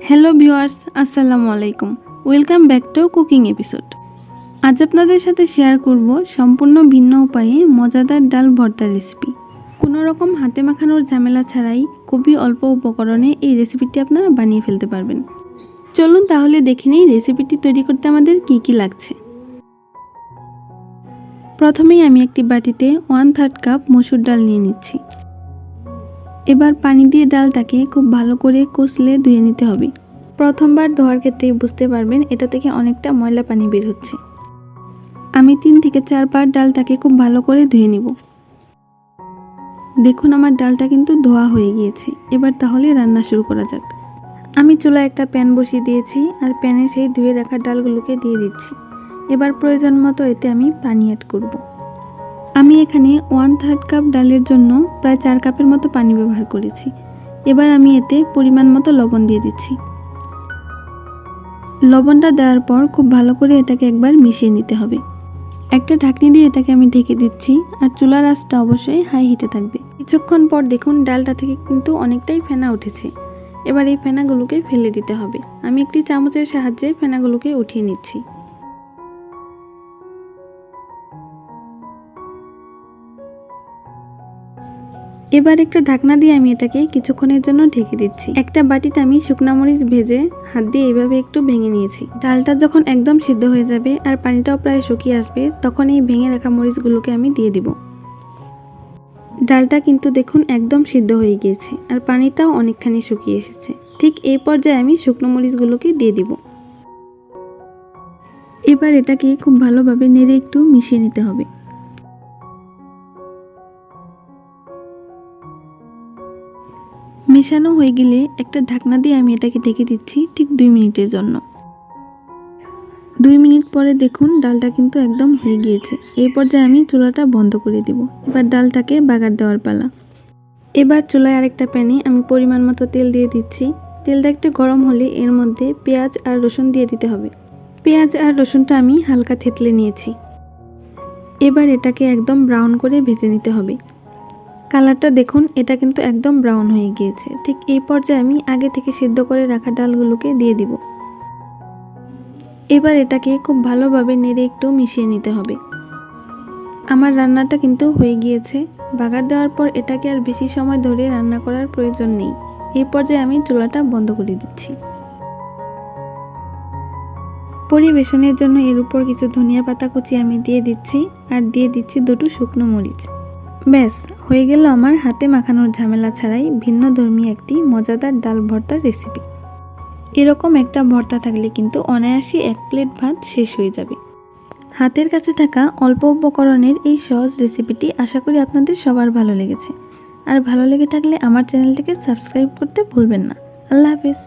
Hello viewers, আসসালামু আলাইকুম। Welcome back to cooking episode. আজ আপনাদের সাথে শেয়ার করব সম্পূর্ণ ভিন্ন উপায়ে মজাদার ডাল ভর্তার রেসিপি। কোনো রকম হাতে মাখানোর ঝামেলা ছাড়াই খুবই অল্প উপকরণে এই রেসিপিটি আপনারা বানিয়ে ফেলতে পারবেন। চলুন তাহলে দেখে নিই রেসিপিটি তৈরি করতে আমাদের কি লাগছে। প্রথমেই আমি একটি বাটিতে 1/3 কাপ মসুর ডাল নিয়ে নিচ্ছি। এবার পানি দিয়ে ডালটাকে খুব ভালো করে কষলে ধুয়ে নিতে হবে। প্রথমবার ধোয়ার ক্ষেত্রেই বুঝতে পারবেন এটা থেকে অনেকটা ময়লা পানি বের হচ্ছে। আমি 3 থেকে 4 বার ডালটাকে খুব ভালো করে ধুয়ে নিব। দেখুন আমার ডালটা কিন্তু ধোয়া হয়ে গিয়েছে। এবার তাহলে রান্না শুরু করা যাক। আমি চুলায় একটা প্যান বসিয়ে দিয়েছি আর প্যানে সেই ধুয়ে রাখা ডালগুলোকে দিয়ে দিচ্ছি। এবার প্রয়োজন মতো এতে আমি পানি অ্যাড করব। আমি এখানে 1/3 কাপ ডালের জন্য প্রায় 4 কাপের মতো পানি ব্যবহার করেছি। এবার আমি এতে পরিমাণ মতো লবণ দিয়ে দিচ্ছি। লবণটা দেওয়ার পর খুব ভালো করে এটাকে একবার মিশিয়ে নিতে হবে। একটা ঢাকনি দিয়ে এটাকে আমি ঢেকে দিচ্ছি আর চুলার আঁচটা অবশ্যই হাই হিটে থাকবে। কিছুক্ষণ পর দেখুন ডালটা থেকে কিন্তু অনেকটাই ফেনা উঠেছে। এবার এই ফেনাগুলোকে ফেলে দিতে হবে। আমি একটি চামচের সাহায্যে ফেনাগুলোকে উঠিয়ে নিচ্ছি। এবার একটা ঢাকনা দিয়ে আমি এটাকে কিছুক্ষণের জন্য ঢেকে দিচ্ছি। একটা বাটিতে আমি শুকনা মরিচ ভেজে হাত দিয়ে এইভাবে একটু ভেঙে নিয়েছি। ডালটা যখন একদম সিদ্ধ হয়ে যাবে আর পানিটাও প্রায় শুকিয়ে আসবে, তখন এই ভেঙে রাখা মরিচগুলোকে আমি দিয়ে দিব। ডালটা কিন্তু দেখুন একদম সিদ্ধ হয়ে গিয়েছে আর পানিটাও অনেকখানি শুকিয়ে এসেছে। ঠিক এই পর্যায়ে আমি শুকনো মরিচগুলোকে দিয়ে দিব। এবার এটাকে খুব ভালোভাবে নেড়ে একটু মিশিয়ে নিতে হবে। মেশানো হয়ে গেলে একটা ঢাকনা দিয়ে আমি এটাকে ঢেকে দিচ্ছি ঠিক 2 মিনিটের জন্য। 2 মিনিট পরে দেখুন ডালটা কিন্তু একদম হয়ে গিয়েছে। এই পর্যায়ে আমি চুলাটা বন্ধ করে দিব। এবার ডালটাকে বাগার দেওয়ার পালা। এবার চুলায় আরেকটা প্যানে আমি পরিমাণ মতো তেল দিয়ে দিচ্ছি। তেলটা একটু গরম হলে এর মধ্যে পেঁয়াজ আর রসুন দিয়ে দিতে হবে। পেঁয়াজ আর রসুনটা আমি হালকা থেতলে নিয়েছি। এবার এটাকে একদম ব্রাউন করে ভেজে নিতে হবে। কালারটা দেখুন এটা কিন্তু একদম ব্রাউন হয়ে গিয়েছে। ঠিক এই পর্যায়ে আমি আগে থেকে সিদ্ধ করে রাখা ডালগুলোকে দিয়ে দিব। এবার এটাকে খুব ভালোভাবে নেড়ে একটু মিশিয়ে নিতে হবে। আমার রান্নাটা কিন্তু হয়ে গিয়েছে। বাগার দেওয়ার পর এটাকে আর বেশি সময় ধরে রান্না করার প্রয়োজন নেই। এই পর্যায়ে আমি চুলাটা বন্ধ করে দিচ্ছি। পরিবেশনের জন্য এর উপর কিছু ধনিয়া পাতা কুচি আমি দিয়ে দিচ্ছি আর দিয়ে দিচ্ছি 2টো শুকনো মরিচ। ব্যাস হয়ে গেল আমার হাতে মাখানোর ঝামেলা ছাড়াই ভিন্নধর্মী একটি মজাদার ডাল ভর্তার রেসিপি। এরকম একটা ভর্তা থাকলে কিন্তু অনায়াসে 1 প্লেট ভাত শেষ হয়ে যাবে। হাতের কাছে থাকা অল্প উপকরণের এই সহজ রেসিপিটি আশা করি আপনাদের সবার ভালো লেগেছে। আর ভালো লেগে থাকলে আমার চ্যানেলটিকে সাবস্ক্রাইব করতে ভুলবেন না। আল্লাহ হাফেজ।